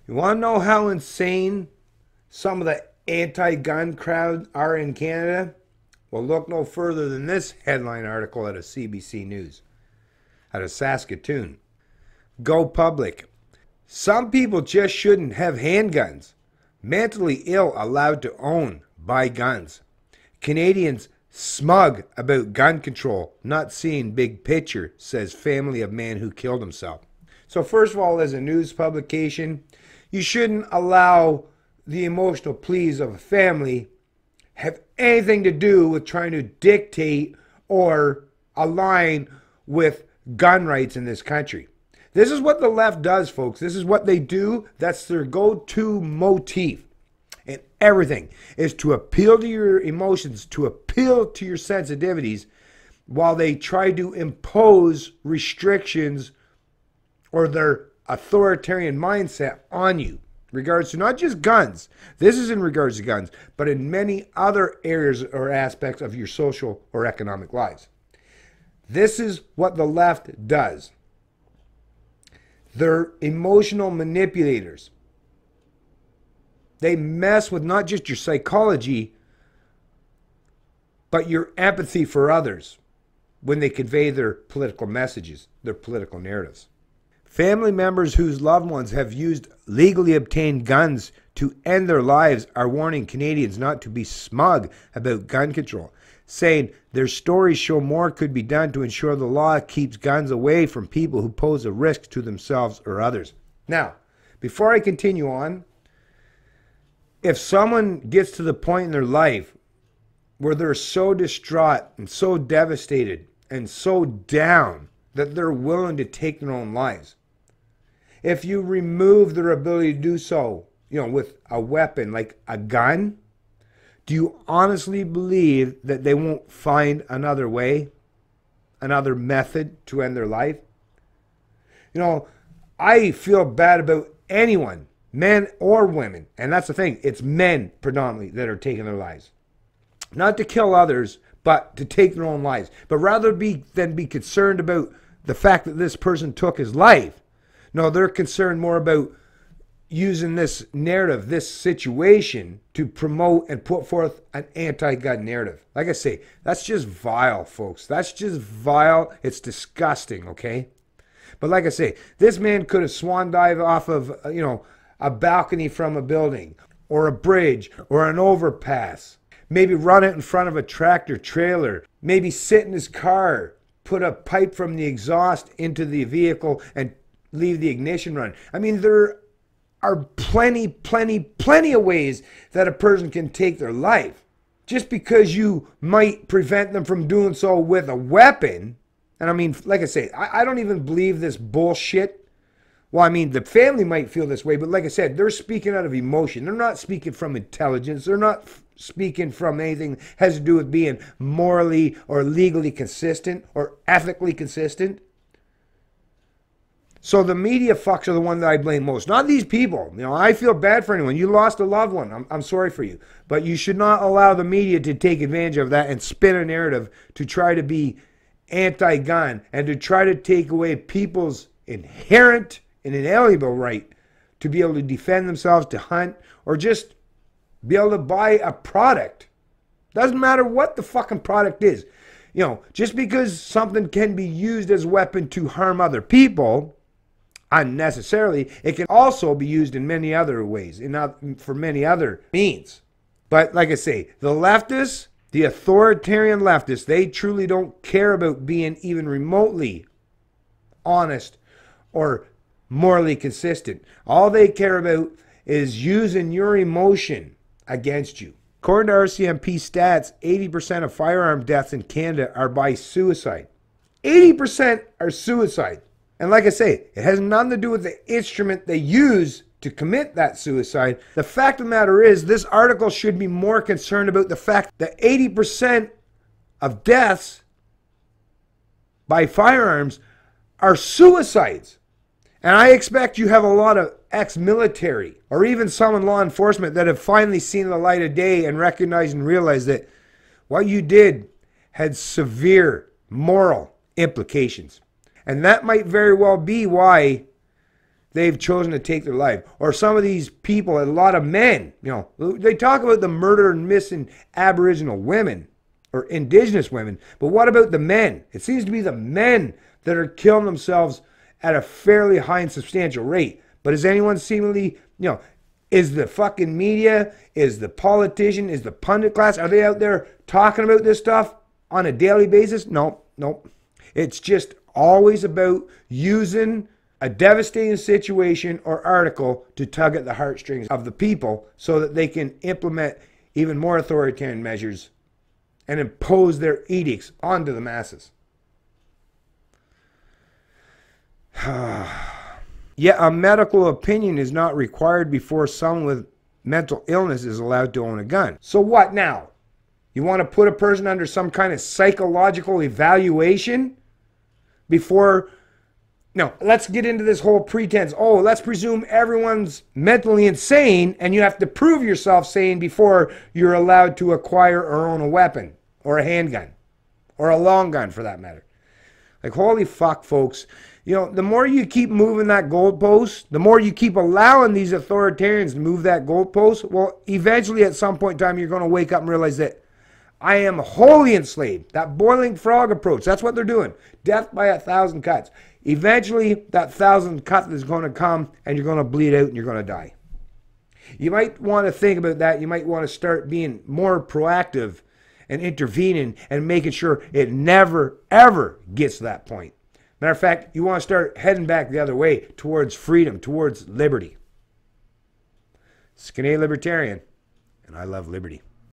You want to know how insane some of the anti-gun crowd are in Canada? Well, look no further than this headline article out of CBC News, out of Saskatoon. Go public. Some people just shouldn't have handguns. Mentally ill allowed to own, buy guns. Canadians smug about gun control, not seeing big picture, says family of man who killed himself. So first of all, as a news publication, you shouldn't allow the emotional pleas of a family have anything to do with trying to dictate or align with gun rights in this country. This is what the left does, folks. This is what they do. That's their go-to motif. And everything is to appeal to your emotions, to appeal to your sensitivities, while they try to impose restrictions or their authoritarian mindset on you. Regards to not just guns. This is in regards to guns, but in many other areas or aspects of your social or economic lives. This is what the left does. They're emotional manipulators. They mess with not just your psychology, but your empathy for others when they convey their political messages, their political narratives. Family members whose loved ones have used legally obtained guns to end their lives are warning Canadians not to be smug about gun control, saying their stories show more could be done to ensure the law keeps guns away from people who pose a risk to themselves or others. Now, before I continue on, if someone gets to the point in their life where they're so distraught and so devastated and so down that they're willing to take their own lives, if you remove their ability to do so, with a weapon like a gun, do you honestly believe that they won't find another way, another method to end their life? I feel bad about anyone, men or women, and that's the thing, it's men predominantly that are taking their lives. Not to kill others, but to take their own lives. But rather than be concerned about the fact that this person took his life, no, they're concerned more about using this narrative, this situation, to promote and put forth an anti-gun narrative. Like I say, that's just vile, folks. That's just vile. It's disgusting, okay? But like I say, this man could have swan dived off of, a balcony from a building or a bridge or an overpass. Maybe run it in front of a tractor trailer. Maybe sit in his car, put a pipe from the exhaust into the vehicle and leave the ignition running. I mean, there are plenty of ways that a person can take their life. Just because you might prevent them from doing so with a weapon, and I mean, like I say, I don't even believe this bullshit. Well, I mean, the family might feel this way, but like I said, they're speaking out of emotion. They're not speaking from intelligence. They're not speaking from anything that has to do with being morally or legally consistent or ethically consistent. So the media fucks are the one that I blame most. Not these people. I feel bad for anyone. You lost a loved one. I'm sorry for you. But you should not allow the media to take advantage of that and spin a narrative to try to be anti-gun and to try to take away people's inherent and inalienable right to be able to defend themselves, to hunt, or just be able to buy a product. Doesn't matter what the fucking product is. Just because something can be used as a weapon to harm other people unnecessarily, it can also be used in many other ways, for many other means. But like I say, the leftists, the authoritarian leftists, they truly don't care about being even remotely honest or morally consistent. All they care about is using your emotion against you. According to RCMP stats, 80% of firearm deaths in Canada are by suicide. 80% are suicide. And like I say, it has nothing to do with the instrument they use to commit that suicide. The fact of the matter is, this article should be more concerned about the fact that 80% of deaths by firearms are suicides. And I expect you have a lot of ex-military or even some in law enforcement that have finally seen the light of day and recognized and realized that what you did had severe moral implications. And that might very well be why they've chosen to take their life. Or some of these people, a lot of men, you know, they talk about the murder and missing Aboriginal women or Indigenous women, but what about the men? It seems to be the men that are killing themselves at a fairly high and substantial rate. But is anyone seemingly, you know, is the fucking media, is the politician, is the pundit class, are they out there talking about this stuff on a daily basis? No, no. It's just always about using a devastating situation or article to tug at the heartstrings of the people so that they can implement even more authoritarian measures and impose their edicts onto the masses. Yet a medical opinion is not required before someone with mental illness is allowed to own a gun. So what now? You want to put a person under some kind of psychological evaluation before... No, let's get into this whole pretense. Oh, let's presume everyone's mentally insane and you have to prove yourself sane before you're allowed to acquire or own a weapon or a handgun or a long gun for that matter. Like, holy fuck, folks. You know, the more you keep moving that goalpost, the more you keep allowing these authoritarians to move that goalpost, well, eventually at some point in time, you're going to wake up and realize that I am wholly enslaved. That boiling frog approach, that's what they're doing. Death by 1,000 cuts. Eventually, that 1,000 cut is going to come and you're going to bleed out and you're going to die. You might want to think about that. You might want to start being more proactive and intervening and making sure it never, ever gets to that point. Matter of fact, you want to start heading back the other way towards freedom, towards liberty. Skinny Libertarian, and I love liberty.